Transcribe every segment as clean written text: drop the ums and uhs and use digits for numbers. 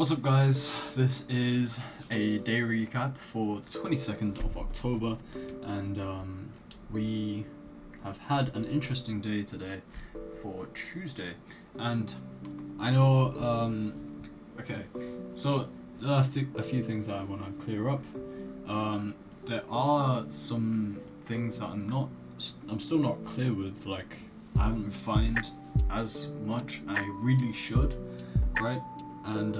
What's up guys, this is a day recap for the 22nd of October and we have had an interesting day today for Tuesday, and I know, okay, so there are a few things that I want to clear up. There are some things that I'm still not clear with, like I haven't refined as much and I really should, right? And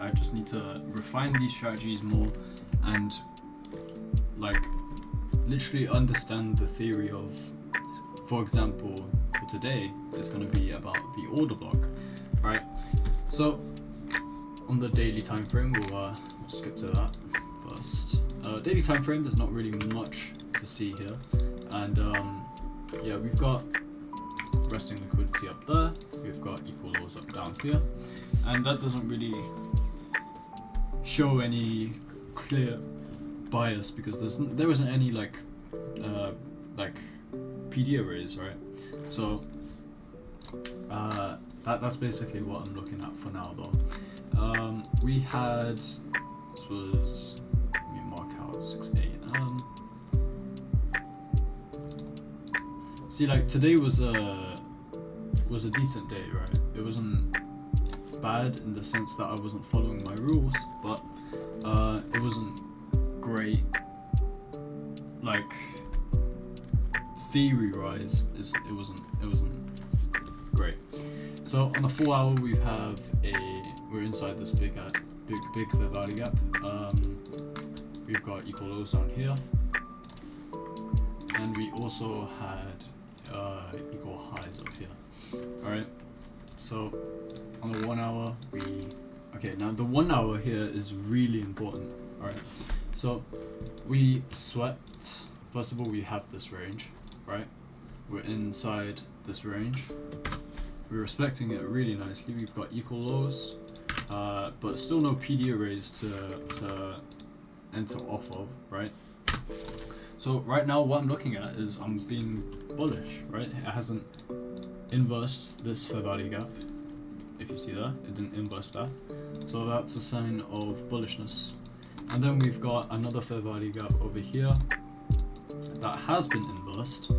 I just need to refine these strategies more and like literally understand the theory of, for example, for today it's going to be about the order block, right? So on the daily time frame, we'll skip to that first. Daily time frame, there's not really much to see here, and we've got resting liquidity up there, we've got equal lows up down here, and that doesn't really show any clear bias because there isn't any like PD arrays, right? So that's basically what I'm looking at for now though. We had, this was, let me mark out 6 a.m. See, like today was a decent day, right? It wasn't bad in the sense that I wasn't following my rules, but it wasn't great, like theory wise it wasn't great. So on the 4 hour we're inside this big fair value gap. We've got equal lows down here, and we also had equal highs up here. Alright, so on the 1 hour now the 1 hour here is really important. Alright, so we swept, first of all we have this range, right? We're inside this range, we're respecting it really nicely, we've got equal lows, but still no PD arrays to enter off of, right? So right now what I'm looking at is I'm being bullish, right? It hasn't inversed this fair value gap. If you see that, it didn't inverse that. So that's a sign of bullishness. And then we've got another fair value gap over here that has been inversed,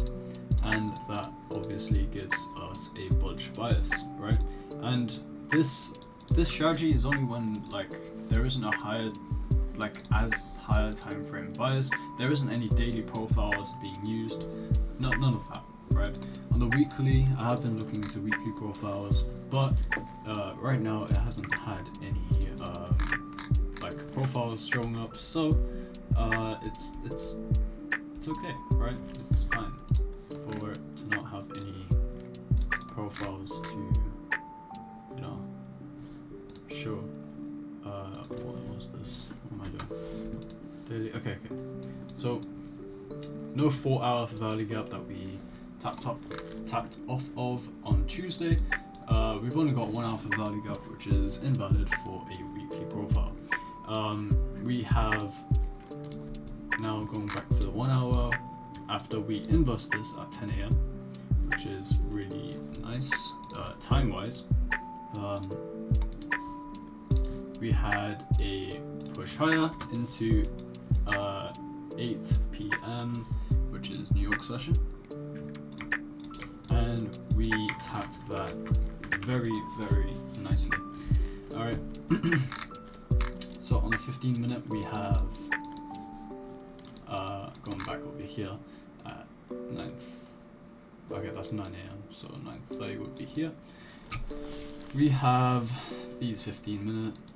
and that obviously gives us a bullish bias, right? And this strategy is only when like there isn't a higher time frame bias, there isn't any daily profiles being used, none of that, right? On the weekly, I have been looking into weekly profiles, but right now it hasn't had any profiles showing up, so it's okay, right? It's fine for it to not have any profiles to show. What was this? What am I doing? Daily. Okay. So no 4 hour value gap that we tapped off of on Tuesday. We've only got 1 hour value gap, which is invalid for a weekly profile. We have now going back to the 1 hour after we inverse this at 10 a.m, which is really nice time wise. We had a push higher into 8 p.m, which is New York session, and we tapped that very, very nicely. Alright, so on the 15-minute we have going back over here at 9, okay, that's 9 a.m, so 9:30 would be here. We have these 15 minutes.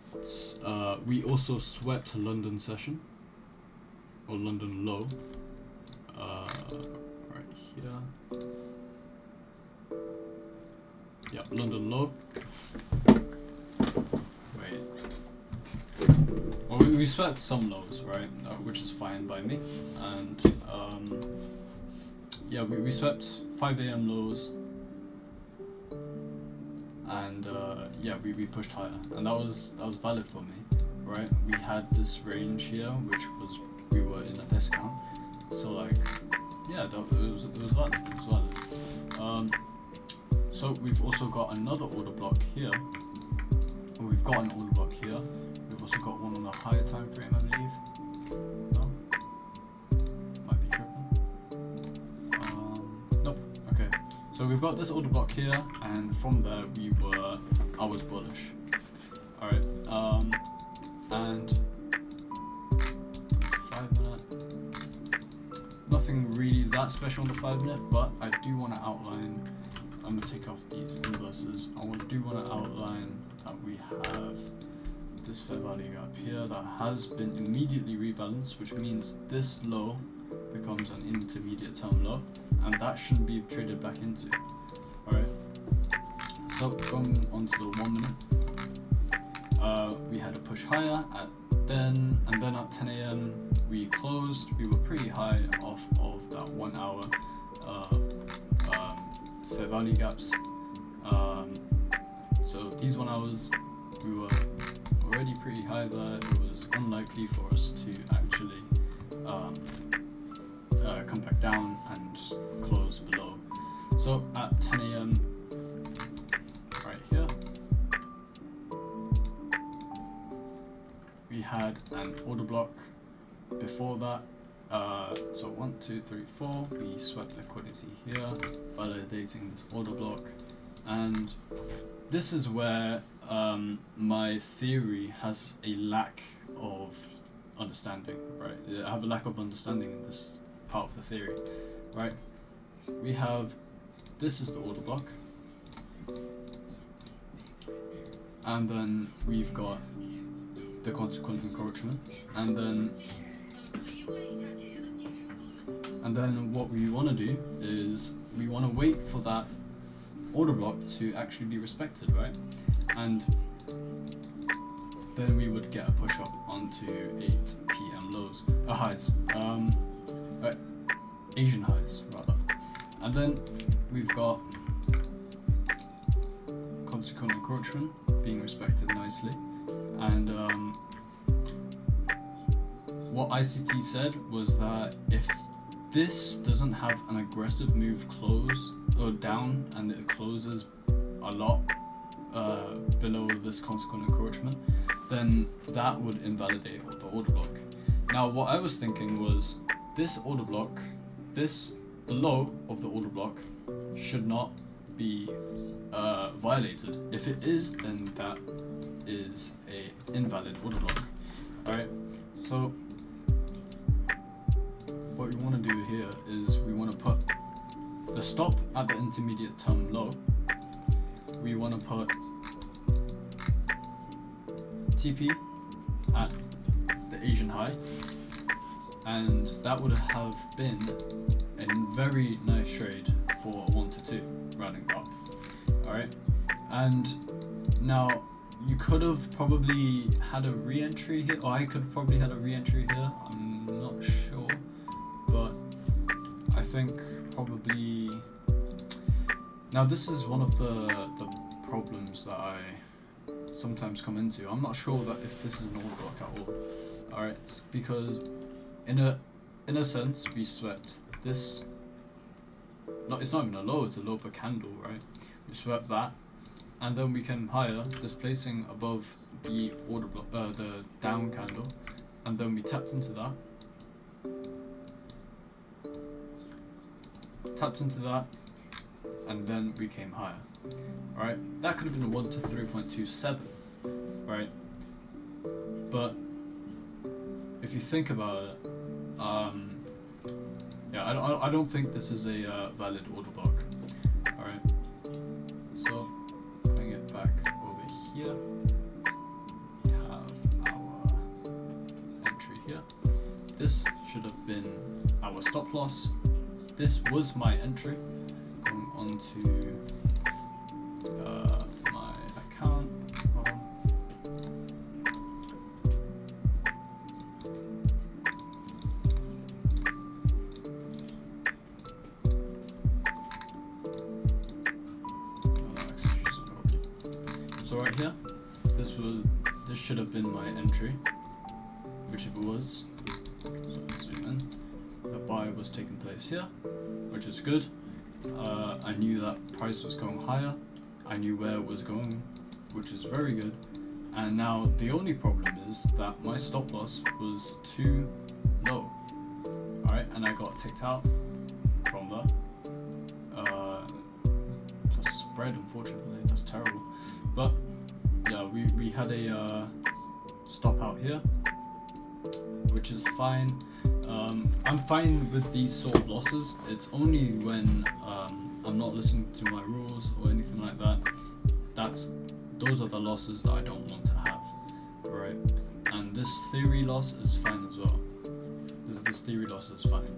We also swept London session, or London low, right here. Yeah, London low. Wait. Well, we swept some lows, right? Which is fine by me. And we swept 5 a.m. lows. And we pushed higher, and that was valid for me, right? We had this range here, which was, we were in a discount, so like, yeah, it was valid. So we've also got another order block here. Or we've got an order block here. We've also got one on a higher time frame, I believe. No? Might be tripping. Nope. Okay. So we've got this order block here, and from there I was bullish. Alright. And 5 minute. Nothing really that special on the 5 minute, but I do want to outline. I'm gonna take off these inverses. I do want to outline that we have this fair value gap here that has been immediately rebalanced, which means this low becomes an intermediate term low, and that shouldn't be traded back into. Alright. So going on to the 1 minute. We had a push higher at and then at 10 a.m. we closed. We were pretty high off of that 1 hour fair value gaps. So these 1 hours we were already pretty high there. It was unlikely for us to actually come back down and close below. So at 10 a.m. right here, we had an order block. Before that, so 1, 2, 3, 4, we swept liquidity here, validating this order block, and this is where my theory has a lack of understanding, right? I have a lack of understanding in this part of the theory, right? We have, this is the order block, and then we've got the consequent encroachment, and then what we want to do is we want to wait for that order block to actually be respected, right? And then we would get a push up onto 8 p.m. lows, highs, Asian highs rather. And then we've got consequent encroachment being respected nicely. And what ICT said was that if this doesn't have an aggressive move close or down, and it closes a lot below this consequent encroachment, then that would invalidate the order block. Now what I was thinking was this order block, the low of the order block should not be violated. If it is, then that is a invalid order block. Alright, so what we want to do here is we want to put the stop at the intermediate term low. We want to put TP at the Asian high, and that would have been a very nice trade for 1 to 2 rounding up. Alright, and now you could have probably had a re-entry here, or I could have probably had a re-entry here, I'm not sure, but I think probably, now this is one of the problems that I sometimes come into. I'm not sure that if this is an order block at all, alright, because in a sense we swept this, no, it's not even a low, it's a low of a candle, right? We swept that, and then we came higher, displacing above the order block, the down candle, and then we tapped into that, and then we came higher. Right, that could have been a 1 to 3.27, right? But if you think about it, yeah, I don't think this is a valid order block. All right, so bring it back over here. We have our entry here. This should have been our stop loss. This was my entry. Going on to my account. So right here, this should have been my entry, which it was. So let's zoom in. The buy was taking place here, which is good. I knew that price was going higher, I knew where it was going, which is very good. And now the only problem is that my stop loss was too low. Alright, and I got ticked out from that. Plus spread, unfortunately, that's terrible. But yeah, we had a stop out here, which is fine. I'm fine with these sort of losses. It's only when I'm not listening to my rules or anything like that. Those are the losses that I don't want to have, right? And this theory loss is fine as well. This theory loss is fine.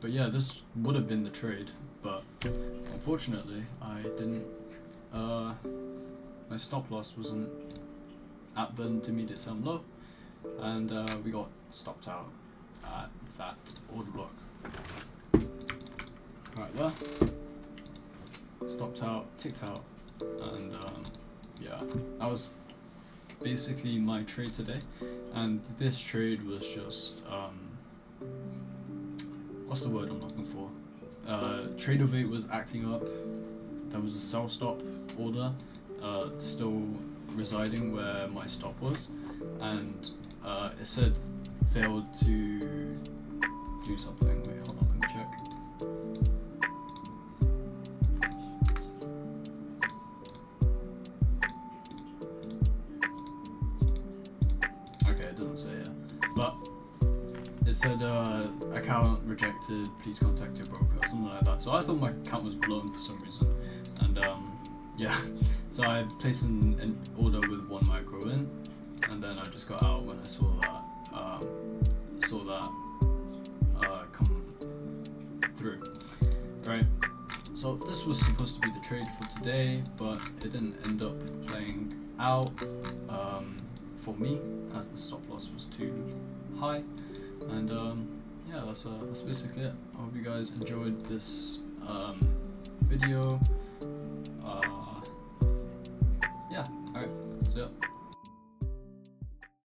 But yeah, this would have been the trade, but unfortunately I didn't. My stop loss wasn't at the intermediate term low, and we got stopped out at that order block right there. Stopped out, ticked out, and yeah, that was basically my trade today. And this trade was just what's the word I'm looking for? Trade of 8 was acting up. There was a sell stop order still residing where my stop was, and it said failed to do something. Wait, hold on, let me check. Okay, it doesn't say it, but it said account rejected, please contact your broker, or something like that. So I thought my account was blown for some reason, and yeah, so I placed an order with 1 micro in, and then I just got out when I saw that come through, right? So this was supposed to be the trade for today, but it didn't end up playing out for me, as the stop loss was too high. And yeah, that's basically it. I hope you guys enjoyed this video.